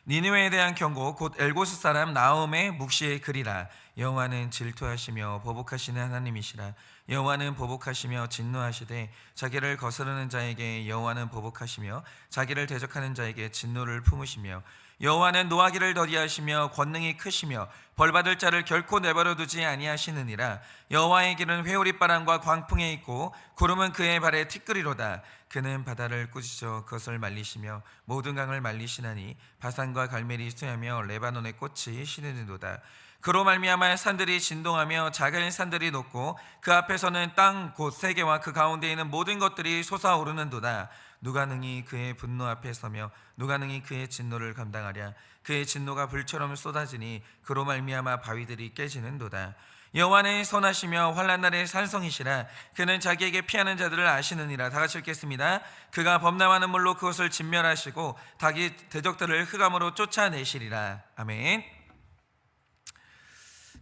니느웨에 대한 경고 곧 엘고스 사람 나홈의 묵시의 글이라. 여호와는 질투하시며 보복하시는 하나님이시라. 여호와는 보복하시며 진노하시되 자기를 거스르는 자에게 여호와는 보복하시며 자기를 대적하는 자에게 진노를 품으시며 여호와는 노하기를 더디하시며 권능이 크시며 벌받을 자를 결코 내버려 두지 아니하시느니라. 여호와의 길은 회오리바람과 광풍에 있고 구름은 그의 발에 티끌이로다. 그는 바다를 꾸짖어 그것을 말리시며 모든 강을 말리시나니 바산과 갈멜이 쇠하며 레바논의 꽃이 시드는도다. 그로 말미암아 산들이 진동하며 작은 산들이 높고 그 앞에서는 땅 곧 세계와 그 가운데 있는 모든 것들이 솟아오르는도다. 누가 능히 그의 분노 앞에 서며 누가 능히 그의 진노를 감당하랴. 그의 진노가 불처럼 쏟아지니 그로 말미암아 바위들이 깨지는도다. 여호와는 선하시며 환난 날의 산성이시라. 그는 자기에게 피하는 자들을 아시느니라. 다 같이 읽겠습니다. 그가 범람하는 물로 그것을 진멸하시고 자기 대적들을 흑암으로 쫓아내시리라. 아멘.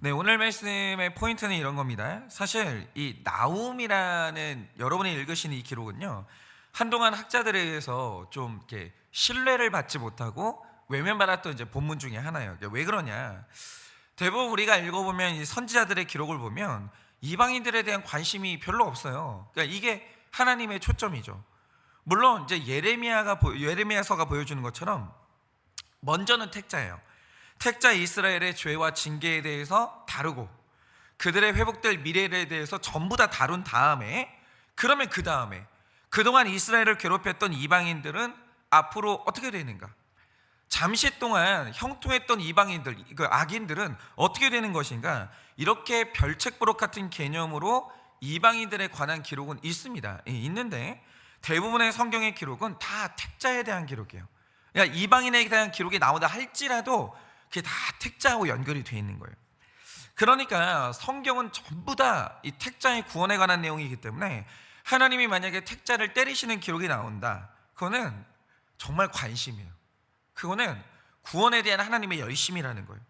네, 오늘 말씀의 포인트는 이런 겁니다. 사실 이 나훔이라는 여러분이 읽으신 이 기록은요, 한동안 학자들에 의해서 좀 이렇게 신뢰를 받지 못하고 외면받았던 이제 본문 중에 하나예요. 왜 그러냐? 대부분 우리가 읽어보면 이 선지자들의 기록을 보면 이방인들에 대한 관심이 별로 없어요. 그러니까 이게 하나님의 초점이죠. 물론 이제 예레미야서가 보여주는 것처럼 먼저는 택자예요. 택자 이스라엘의 죄와 징계에 대해서 다루고 그들의 회복될 미래에 대해서 전부 다 다룬 다음에, 그러면 그 다음에 그동안 이스라엘을 괴롭혔던 이방인들은 앞으로 어떻게 되는가? 잠시 동안 형통했던 이방인들, 그 악인들은 어떻게 되는 것인가? 이렇게 별책부록 같은 개념으로 이방인들에 관한 기록은 있습니다. 있는데 대부분의 성경의 기록은 다 택자에 대한 기록이에요. 그러니까 이방인에 대한 기록이 나오다 할지라도 그게 다 택자하고 연결이 되어 있는 거예요. 그러니까 성경은 전부 다 이 택자의 구원에 관한 내용이기 때문에 하나님이 만약에 택자를 때리시는 기록이 나온다, 그거는 정말 관심이에요. 그거는 구원에 대한 하나님의 열심이라는 거예요.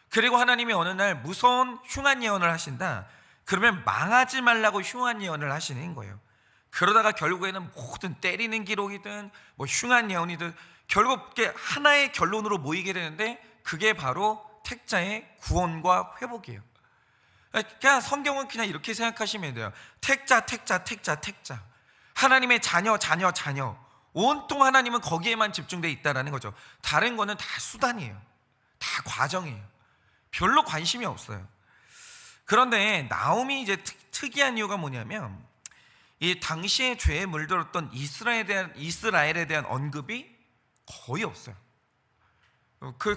그리고 하나님이 어느 날 무서운 흉한 예언을 하신다, 그러면 망하지 말라고 흉한 예언을 하시는 거예요. 그러다가 결국에는 모든 때리는 기록이든 뭐 흉한 예언이든 결국 하나의 결론으로 모이게 되는데 그게 바로 택자의 구원과 회복이에요. 그냥 성경은 그냥 이렇게 생각하시면 돼요. 택자, 택자, 택자, 택자. 하나님의 자녀, 자녀, 자녀. 온통 하나님은 거기에만 집중되어 있다는 거죠. 다른 거는 다 수단이에요. 다 과정이에요. 별로 관심이 없어요. 그런데 나홈이 이제 특이한 이유가 뭐냐면 이 당시에 죄에 물들었던 이스라엘에 대한 언급이 거의 없어요.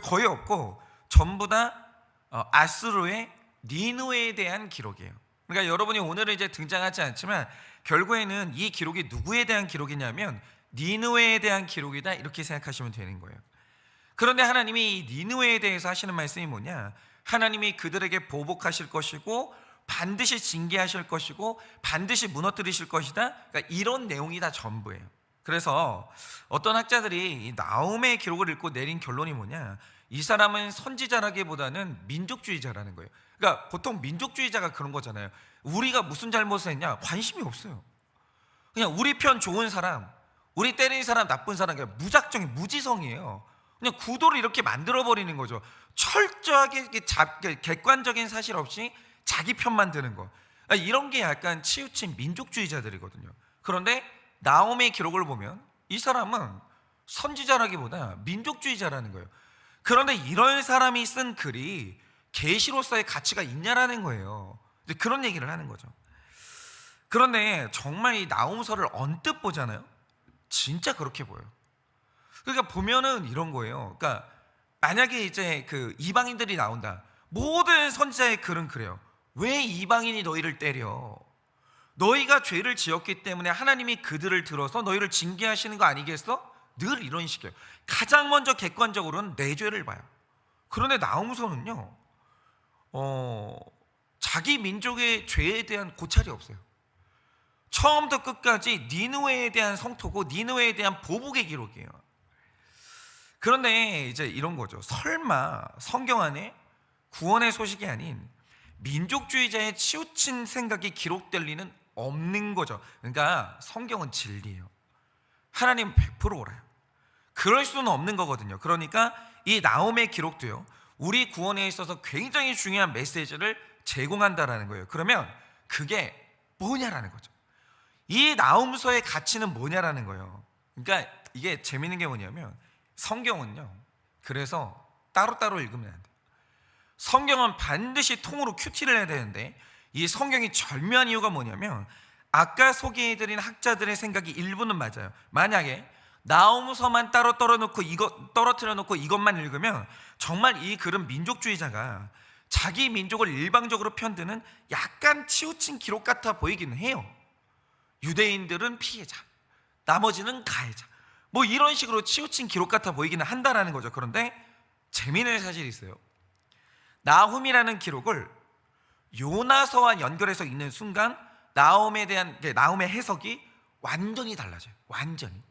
거의 없고 전부 다 아수르의 니느웨에 대한 기록이에요. 그러니까 여러분이 오늘은 이제 등장하지 않지만 결국에는 이 기록이 누구에 대한 기록이냐면 니느웨에 대한 기록이다, 이렇게 생각하시면 되는 거예요. 그런데 하나님이 이 니느웨에 대해서 하시는 말씀이 뭐냐? 하나님이 그들에게 보복하실 것이고 반드시 징계하실 것이고 반드시 무너뜨리실 것이다, 그러니까 이런 내용이 다 전부예요. 그래서 어떤 학자들이 이 나홈의 기록을 읽고 내린 결론이 뭐냐? 이 사람은 선지자라기보다는 민족주의자라는 거예요. 그러니까 보통 민족주의자가 그런 거잖아요. 우리가 무슨 잘못을 했냐? 관심이 없어요. 그냥 우리 편 좋은 사람, 우리 때리는 사람, 나쁜 사람, 그냥 무작정이 무지성이에요. 그냥 구도를 이렇게 만들어버리는 거죠. 철저하게 객관적인 사실 없이 자기 편만 드는 거. 이런 게 약간 치우친 민족주의자들이거든요. 그런데 나홈의 기록을 보면 이 사람은 선지자라기보다 민족주의자라는 거예요. 그런데 이런 사람이 쓴 글이 계시로서의 가치가 있냐라는 거예요. 그런 얘기를 하는 거죠. 그런데 정말 이 나홈서를 언뜻 보잖아요. 진짜 그렇게 보여요. 그러니까 보면은 이런 거예요. 그러니까 만약에 이제 그 이방인들이 나온다, 모든 선지자의 글은 그래요. 왜 이방인이 너희를 때려? 너희가 죄를 지었기 때문에 하나님이 그들을 들어서 너희를 징계하시는 거 아니겠어? 늘 이런 식이에요. 가장 먼저 객관적으로는 내 죄를 봐요. 그런데 나홈서는요, 자기 민족의 죄에 대한 고찰이 없어요. 처음부터 끝까지 니느웨에 대한 성토고 니느웨에 대한 보복의 기록이에요. 그런데 이제 이런 거죠. 설마 성경 안에 구원의 소식이 아닌 민족주의자의 치우친 생각이 기록될 리는 없는 거죠. 그러니까 성경은 진리예요. 하나님은 100% 옳아요. 그럴 수는 없는 거거든요. 그러니까 이 나홈의 기록도요, 우리 구원에 있어서 굉장히 중요한 메시지를 제공한다라는 거예요. 그러면 그게 뭐냐라는 거죠. 이 나홈서의 가치는 뭐냐라는 거예요. 그러니까 이게 재밌는 게 뭐냐면, 성경은요, 그래서 따로따로 읽으면 안 돼요. 성경은 반드시 통으로 큐티를 해야 되는데, 이 성경이 절묘한 이유가 뭐냐면, 아까 소개해드린 학자들의 생각이 일부는 맞아요. 만약에 나홈서만 따로 떨어뜨려 놓고 이것만 읽으면 정말 이 글은 민족주의자가 자기 민족을 일방적으로 편드는 약간 치우친 기록 같아 보이기는 해요. 유대인들은 피해자, 나머지는 가해자, 뭐 이런 식으로 치우친 기록 같아 보이기는 한다라는 거죠. 그런데 재미있는 사실이 있어요. 나훔이라는 기록을 요나서와 연결해서 읽는 순간 나홈에 대한 나홈의 해석이 완전히 달라져요. 완전히.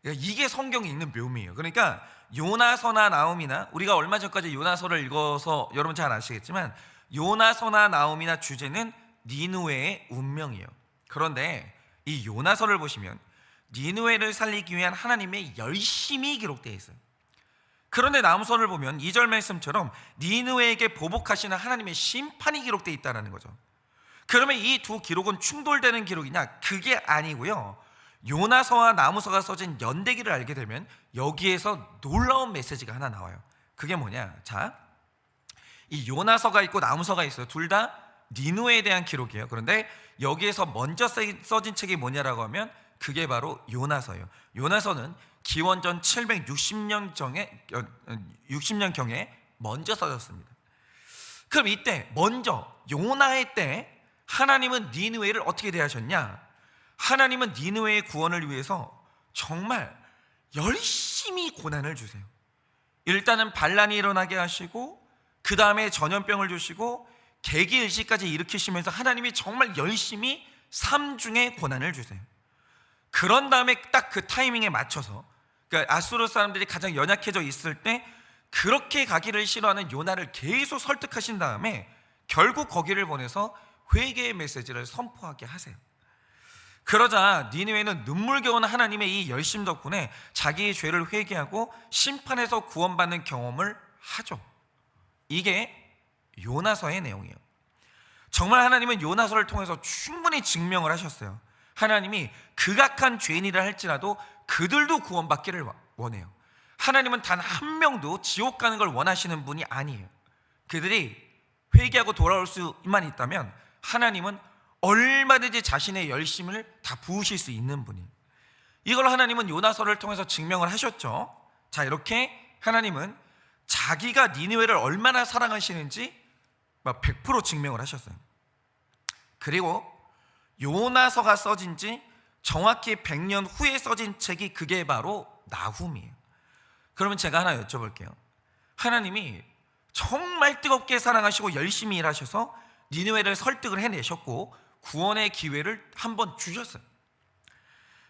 이게 성경이 읽는 묘미예요. 그러니까 요나서나 나홈이나, 우리가 얼마 전까지 요나서를 읽어서 여러분 잘 아시겠지만, 요나서나 나홈이나 주제는 니느웨의 운명이에요. 그런데 이 요나서를 보시면 니느웨를 살리기 위한 하나님의 열심이 기록되어 있어요. 그런데 나홈서를 보면 2절 말씀처럼 니느웨에게 보복하시는 하나님의 심판이 기록되어 있다는 거죠. 그러면 이 두 기록은 충돌되는 기록이냐? 그게 아니고요, 요나서와 나홈서가 써진 연대기를 알게 되면 여기에서 놀라운 메시지가 하나 나와요. 그게 뭐냐? 자, 이 요나서가 있고 나홈서가 있어요. 둘 다 니느웨에 대한 기록이에요. 그런데 여기에서 먼저 써진 책이 뭐냐라고 하면 그게 바로 요나서예요. 요나서는 기원전 760년경에 먼저 써졌습니다. 그럼 이때 먼저 요나의 때 하나님은 니느웨를 어떻게 대하셨냐? 하나님은 니느웨의 구원을 위해서 정말 열심히 고난을 주세요. 일단은 반란이 일어나게 하시고, 그 다음에 전염병을 주시고, 계기일시까지 일으키시면서 하나님이 정말 열심히 삼중의 고난을 주세요. 그런 다음에 딱 그 타이밍에 맞춰서, 그러니까 아수르 사람들이 가장 연약해져 있을 때 그렇게 가기를 싫어하는 요나를 계속 설득하신 다음에 결국 거기를 보내서 회개의 메시지를 선포하게 하세요. 그러자 니느웨는 눈물겨운 하나님의 이 열심 덕분에 자기의 죄를 회개하고 심판에서 구원받는 경험을 하죠. 이게 요나서의 내용이에요. 정말 하나님은 요나서를 통해서 충분히 증명을 하셨어요. 하나님이 극악한 죄인이라 할지라도 그들도 구원받기를 원해요. 하나님은 단 한 명도 지옥 가는 걸 원하시는 분이 아니에요. 그들이 회개하고 돌아올 수만 있다면 하나님은 얼마든지 자신의 열심을 다 부으실 수 있는 분이에요. 이걸 하나님은 요나서를 통해서 증명을 하셨죠. 자, 이렇게 하나님은 자기가 니느웨를 얼마나 사랑하시는지 100% 증명을 하셨어요. 그리고 요나서가 써진 지 정확히 100년 후에 써진 책이 그게 바로 나훔이에요. 그러면 제가 하나 여쭤볼게요. 하나님이 정말 뜨겁게 사랑하시고 열심히 일하셔서 니느웨를 설득을 해내셨고 구원의 기회를 한번 주셨어요.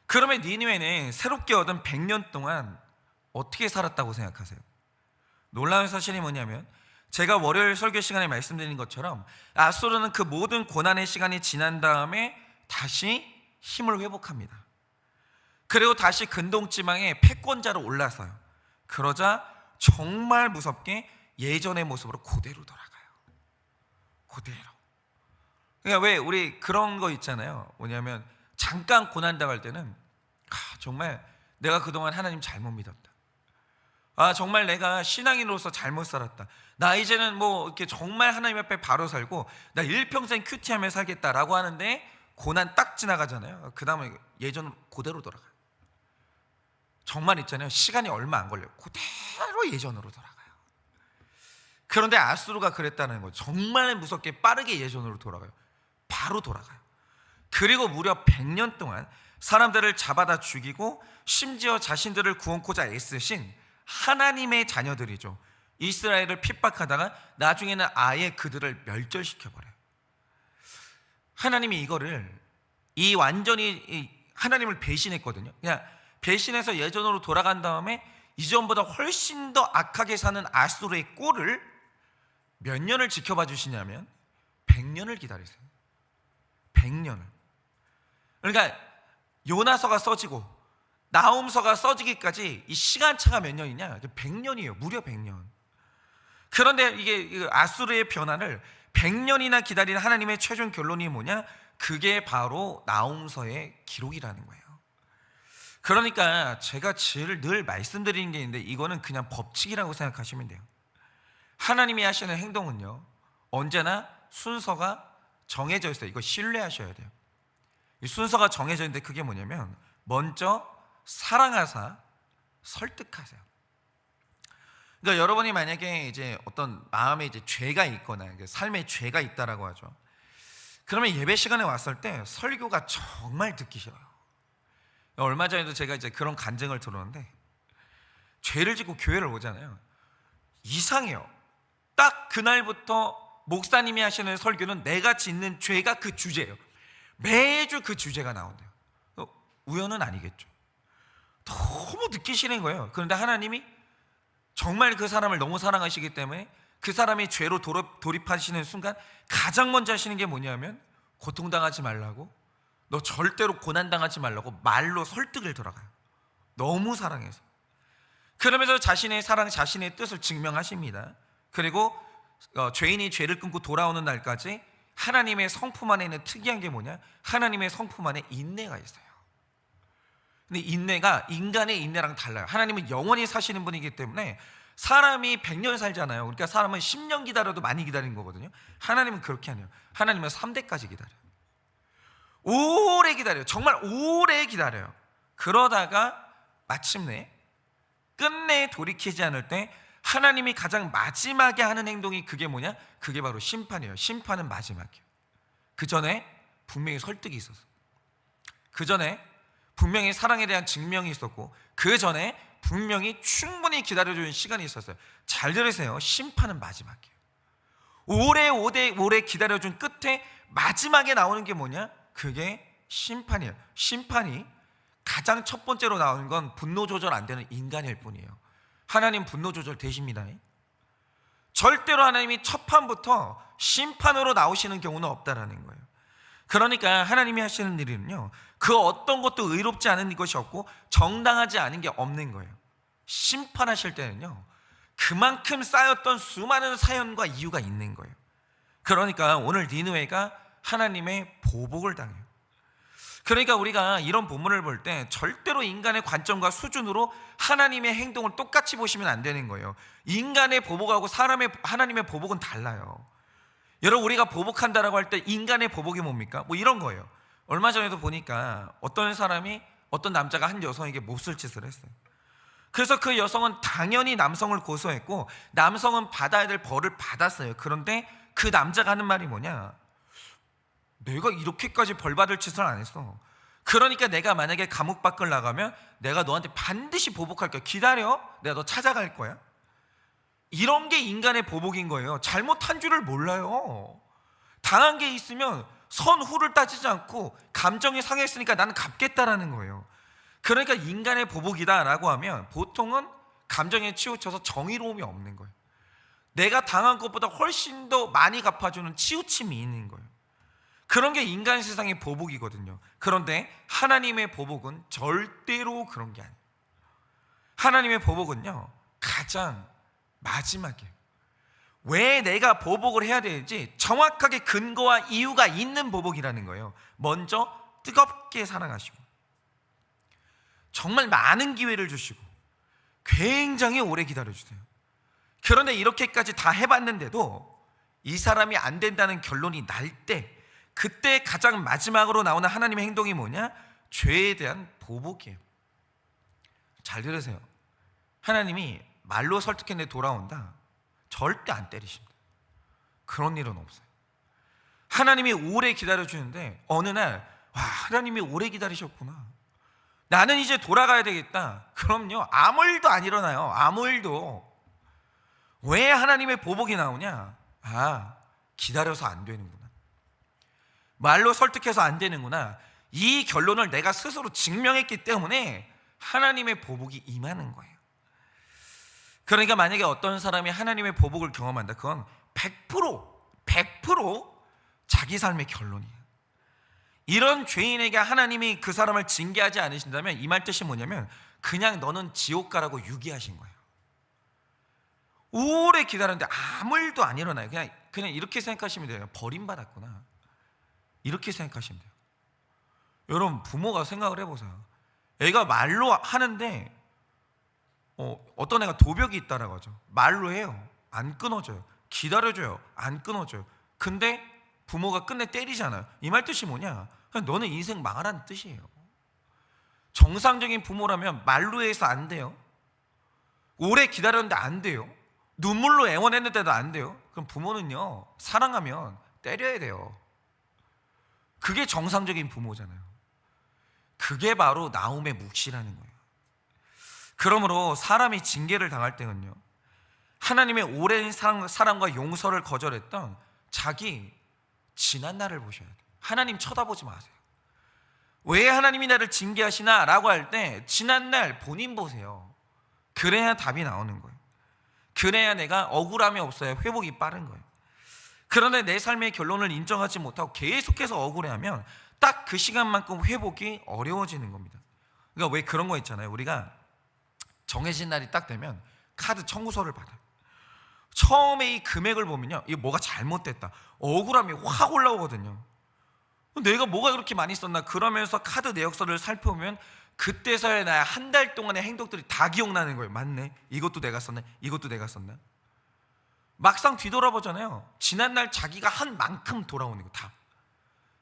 그러면 니느웨는 새롭게 얻은 100년 동안 어떻게 살았다고 생각하세요? 놀라운 사실이 뭐냐면, 제가 월요일 설교 시간에 말씀드린 것처럼 아수르는 그 모든 고난의 시간이 지난 다음에 다시 힘을 회복합니다. 그리고 다시 근동지방의 패권자로 올라서요. 그러자 정말 무섭게 예전의 모습으로 그대로 돌아가요. 그대로. 그러니까 왜 우리 그런 거 있잖아요. 뭐냐면 잠깐 고난 당할 때는 정말 내가 그동안 하나님 잘못 믿었다. 정말 내가 신앙인으로서 잘못 살았다. 나 이제는 뭐 이렇게 정말 하나님 앞에 바로 살고 나 일평생 큐티하며 살겠다라고 하는데 고난 딱 지나가잖아요. 그 다음에 예전으로 그대로 돌아가요. 정말 있잖아요. 시간이 얼마 안 걸려요. 그대로 예전으로 돌아가요. 그런데 아수르가 그랬다는 거예요. 정말 무섭게 빠르게 예전으로 돌아가요. 바로 돌아가요. 그리고 무려 100년 동안 사람들을 잡아다 죽이고 심지어 자신들을 구원코자 애쓰신 하나님의 자녀들이죠. 이스라엘을 핍박하다가 나중에는 아예 그들을 멸절시켜버려요. 하나님이 이거를 완전히 하나님을 배신했거든요. 그냥 배신해서 예전으로 돌아간 다음에 이전보다 훨씬 더 악하게 사는 아수르의 꼴을 몇 년을 지켜봐 주시냐면 100년을 기다리세요. 100년을. 그러니까 요나서가 써지고 나훔서가 써지기까지 이 시간차가 몇 년이냐? 100년이에요. 무려 100년. 그런데 이게 아수르의 변화를 100년이나 기다린 하나님의 최종 결론이 뭐냐? 그게 바로 나훔서의 기록이라는 거예요. 그러니까 제가 늘 말씀드리는 게 있는데, 이거는 그냥 법칙이라고 생각하시면 돼요. 하나님이 하시는 행동은요, 언제나 순서가 정해져 있어요. 이거 신뢰하셔야 돼요. 이 순서가 정해져 있는데 그게 뭐냐면, 먼저 사랑하사 설득하세요. 그러니까 여러분이 만약에 이제 어떤 마음에 이제 죄가 있거나 삶에 죄가 있다라고 하죠. 그러면 예배 시간에 왔을 때 설교가 정말 듣기 싫어요. 얼마 전에도 제가 이제 그런 간증을 들었는데, 죄를 짓고 교회를 오잖아요. 이상해요. 딱 그날부터 목사님이 하시는 설교는 내가 짓는 죄가 그 주제예요. 매주 그 주제가 나온대요. 우연은 아니겠죠. 너무 듣기 싫은 거예요. 그런데 하나님이 정말 그 사람을 너무 사랑하시기 때문에 그 사람이 죄로 돌입하시는 순간 가장 먼저 하시는 게 뭐냐면, 고통당하지 말라고, 너 절대로 고난당하지 말라고 말로 설득을 들어가요. 너무 사랑해서. 그러면서 자신의 사랑, 자신의 뜻을 증명하십니다. 그리고 죄인이 죄를 끊고 돌아오는 날까지 하나님의 성품 안에 있는 특이한 게 뭐냐? 하나님의 성품 안에 인내가 있어요. 근데 인내가 인간의 인내랑 달라요. 하나님은 영원히 사시는 분이기 때문에 사람이 100년 살잖아요. 그러니까 사람은 10년 기다려도 많이 기다리는 거거든요. 하나님은 그렇게 아니에요. 하나님은 3대까지 기다려요. 오래 기다려요. 정말 오래 기다려요. 그러다가 마침내 끝내 돌이키지 않을 때 하나님이 가장 마지막에 하는 행동이 그게 뭐냐? 그게 바로 심판이에요. 심판은 마지막이에요. 그 전에 분명히 설득이 있었어요. 그 전에 분명히 사랑에 대한 증명이 있었고, 그 전에 분명히 충분히 기다려주는 시간이 있었어요. 잘 들으세요. 심판은 마지막이에요. 오래 기다려준 끝에 마지막에 나오는 게 뭐냐? 그게 심판이에요. 심판이 가장 첫 번째로 나오는 건 분노 조절 안 되는 인간일 뿐이에요. 하나님 분노 조절 되십니다. 절대로 하나님이 첫 판부터 심판으로 나오시는 경우는 없다라는 거예요. 그러니까 하나님이 하시는 일은요, 그 어떤 것도 의롭지 않은 것이 없고 정당하지 않은 게 없는 거예요. 심판하실 때는요, 그만큼 쌓였던 수많은 사연과 이유가 있는 거예요. 그러니까 오늘 니느웨가 하나님의 보복을 당해요. 그러니까 우리가 이런 본문을 볼 때 절대로 인간의 관점과 수준으로 하나님의 행동을 똑같이 보시면 안 되는 거예요. 인간의 보복하고 하나님의 보복은 달라요. 여러분, 우리가 보복한다라고 할 때 인간의 보복이 뭡니까? 뭐 이런 거예요. 얼마 전에도 보니까 어떤 남자가 한 여성에게 몹쓸 짓을 했어요. 그래서 그 여성은 당연히 남성을 고소했고 남성은 받아야 될 벌을 받았어요. 그런데 그 남자가 하는 말이 뭐냐? 내가 이렇게까지 벌 받을 짓을 안 했어. 그러니까 내가 만약에 감옥 밖을 나가면 내가 너한테 반드시 보복할 거야. 기다려, 내가 너 찾아갈 거야. 이런 게 인간의 보복인 거예요. 잘못한 줄을 몰라요. 당한 게 있으면 선후를 따지지 않고 감정이 상했으니까 나는 갚겠다라는 거예요. 그러니까 인간의 보복이다라고 하면 보통은 감정에 치우쳐서 정의로움이 없는 거예요. 내가 당한 것보다 훨씬 더 많이 갚아주는 치우침이 있는 거예요. 그런 게 인간 세상의 보복이거든요. 그런데 하나님의 보복은 절대로 그런 게 아니에요. 하나님의 보복은요, 가장 마지막이에요. 왜 내가 보복을 해야 되는지 정확하게 근거와 이유가 있는 보복이라는 거예요. 먼저 뜨겁게 사랑하시고 정말 많은 기회를 주시고 굉장히 오래 기다려주세요. 그런데 이렇게까지 다 해봤는데도 이 사람이 안 된다는 결론이 날 때, 그때 가장 마지막으로 나오는 하나님의 행동이 뭐냐? 죄에 대한 보복이에요. 잘 들으세요. 하나님이 말로 설득했는데 돌아온다? 절대 안 때리십니다. 그런 일은 없어요. 하나님이 오래 기다려주는데 어느 날, 와, 하나님이 오래 기다리셨구나, 나는 이제 돌아가야 되겠다. 그럼요, 아무 일도 안 일어나요. 아무 일도. 왜 하나님의 보복이 나오냐? 기다려서 안 되는구나, 말로 설득해서 안 되는구나, 이 결론을 내가 스스로 증명했기 때문에 하나님의 보복이 임하는 거예요. 그러니까 만약에 어떤 사람이 하나님의 보복을 경험한다, 그건 100% 자기 삶의 결론이에요. 이런 죄인에게 하나님이 그 사람을 징계하지 않으신다면 이 말 뜻이 뭐냐면 그냥 너는 지옥 가라고 유기하신 거예요. 오래 기다렸는데 아무 일도 안 일어나요. 그냥 이렇게 생각하시면 돼요. 버림받았구나, 이렇게 생각하시면 돼요. 여러분, 부모가 생각을 해보세요. 애가 말로 하는데 어떤 애가 도벽이 있다라고 하죠. 말로 해요, 안 끊어져요. 기다려줘요, 안 끊어져요. 근데 부모가 끝내 때리잖아요. 이 말 뜻이 뭐냐? 그냥 너는 인생 망하라는 뜻이에요. 정상적인 부모라면 말로 해서 안 돼요. 오래 기다렸는데 안 돼요. 눈물로 애원했는데도 안 돼요. 그럼 부모는요, 사랑하면 때려야 돼요. 그게 정상적인 부모잖아요. 그게 바로 나움의 묵시라는 거예요. 그러므로 사람이 징계를 당할 때는요, 하나님의 오랜 사랑과 용서를 거절했던 자기 지난 날을 보셔야 돼요. 하나님 쳐다보지 마세요. 왜 하나님이 나를 징계하시나 라고 할 때 지난 날 본인 보세요. 그래야 답이 나오는 거예요. 그래야 내가 억울함이 없어야 회복이 빠른 거예요. 그런데 내 삶의 결론을 인정하지 못하고 계속해서 억울해하면 딱 그 시간만큼 회복이 어려워지는 겁니다. 그러니까 왜 그런 거 있잖아요. 우리가 정해진 날이 딱 되면 카드 청구서를 받아요. 처음에 이 금액을 보면요, 이게 뭐가 잘못됐다, 억울함이 확 올라오거든요. 내가 뭐가 그렇게 많이 썼나, 그러면서 카드 내역서를 살펴보면 그때서야 나의 한 달 동안의 행동들이 다 기억나는 거예요. 맞네, 이것도 내가 썼네, 이것도 내가 썼나. 막상 뒤돌아보잖아요. 지난날 자기가 한 만큼 돌아오는 거 다.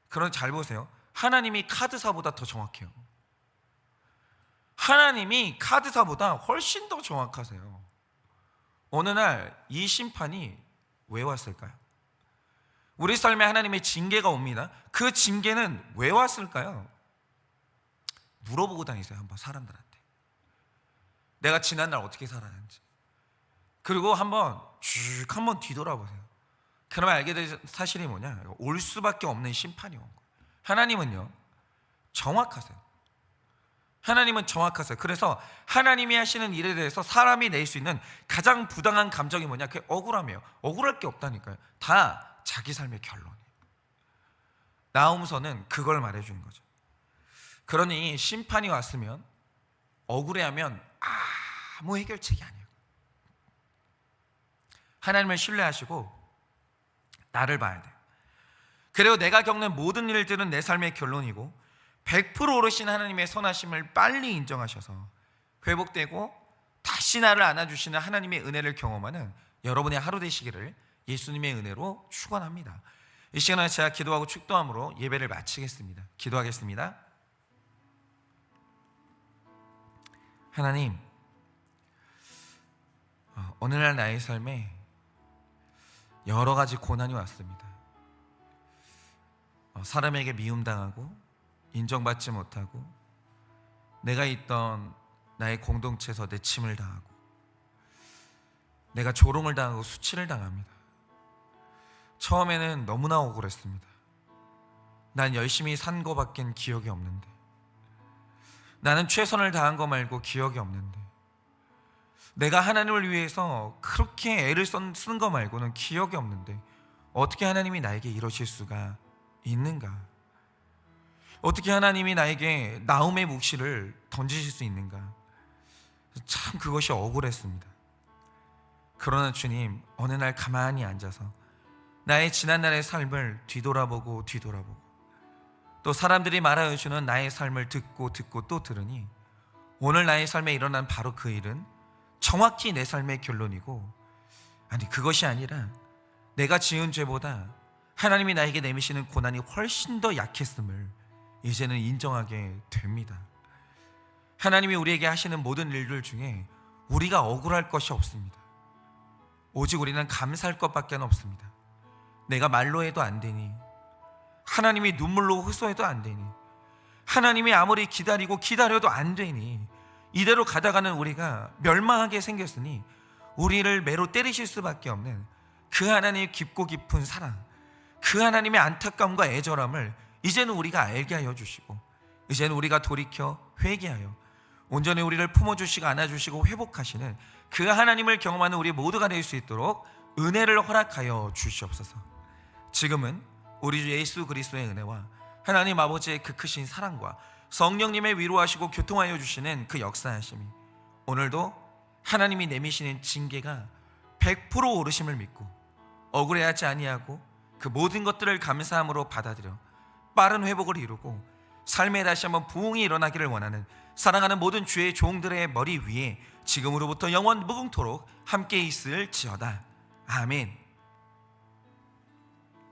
그런데 잘 보세요. 하나님이 카드사보다 더 정확해요. 하나님이 카드사보다 훨씬 더 정확하세요. 어느 날 이 심판이 왜 왔을까요? 우리 삶에 하나님의 징계가 옵니다. 그 징계는 왜 왔을까요? 물어보고 다니세요. 한번 사람들한테 내가 지난날 어떻게 살았는지. 그리고 한번 뒤돌아보세요. 그러면 알게 될 사실이 뭐냐, 올 수밖에 없는 심판이 온 거예요. 하나님은요, 정확하세요. 하나님은 정확하세요. 그래서 하나님이 하시는 일에 대해서 사람이 낼 수 있는 가장 부당한 감정이 뭐냐, 그게 억울함이에요. 억울할 게 없다니까요. 다 자기 삶의 결론이에요. 나홈서는 그걸 말해주는 거죠. 그러니 심판이 왔으면 억울해하면 아무 해결책이 아니에요. 하나님을 신뢰하시고 나를 봐야 돼요. 그리고 내가 겪는 모든 일들은 내 삶의 결론이고 100% 오르신 하나님의 선하심을 빨리 인정하셔서 회복되고 다시 나를 안아주시는 하나님의 은혜를 경험하는 여러분의 하루 되시기를 예수님의 은혜로 축원합니다. 이 시간에 제가 기도하고 축도함으로 예배를 마치겠습니다. 기도하겠습니다. 하나님, 오늘날 나의 삶에 여러 가지 고난이 왔습니다. 사람에게 미움당하고 인정받지 못하고 내가 있던 나의 공동체에서 내침을 당하고 내가 조롱을 당하고 수치를 당합니다. 처음에는 너무나 억울했습니다. 난 열심히 산 거밖엔 기억이 없는데, 나는 최선을 다한 거 말고 기억이 없는데, 내가 하나님을 위해서 그렇게 애를 쓴 거 말고는 기억이 없는데 어떻게 하나님이 나에게 이러실 수가 있는가? 어떻게 하나님이 나에게 나움의 묵시를 던지실 수 있는가? 참 그것이 억울했습니다. 그러나 주님, 어느 날 가만히 앉아서 나의 지난날의 삶을 뒤돌아보고 또 사람들이 말하여 주는 나의 삶을 듣고 또 들으니 오늘 나의 삶에 일어난 바로 그 일은 정확히 내 삶의 결론이고, 아니 그것이 아니라 내가 지은 죄보다 하나님이 나에게 내미시는 고난이 훨씬 더 약했음을 이제는 인정하게 됩니다. 하나님이 우리에게 하시는 모든 일들 중에 우리가 억울할 것이 없습니다. 오직 우리는 감사할 것밖에 없습니다. 내가 말로 해도 안 되니, 하나님이 눈물로 호소해도 안 되니, 하나님이 아무리 기다려도 안 되니, 이대로 가다가는 우리가 멸망하게 생겼으니 우리를 매로 때리실 수밖에 없는 그 하나님의 깊고 깊은 사랑, 그 하나님의 안타까움과 애절함을 이제는 우리가 알게 하여 주시고, 이제는 우리가 돌이켜 회개하여 온전히 우리를 품어주시고 안아주시고 회복하시는 그 하나님을 경험하는 우리 모두가 될 수 있도록 은혜를 허락하여 주시옵소서. 지금은 우리 주 예수 그리스도의 은혜와 하나님 아버지의 그 크신 사랑과 성령님의 위로하시고 교통하여 주시는 그 역사하심이 오늘도 하나님이 내미시는 징계가 100% 오르심을 믿고 억울해하지 아니하고 그 모든 것들을 감사함으로 받아들여 빠른 회복을 이루고 삶에 다시 한번 부흥이 일어나기를 원하는 사랑하는 모든 주의 종들의 머리 위에 지금으로부터 영원 무궁토록 함께 있을지어다. 아멘.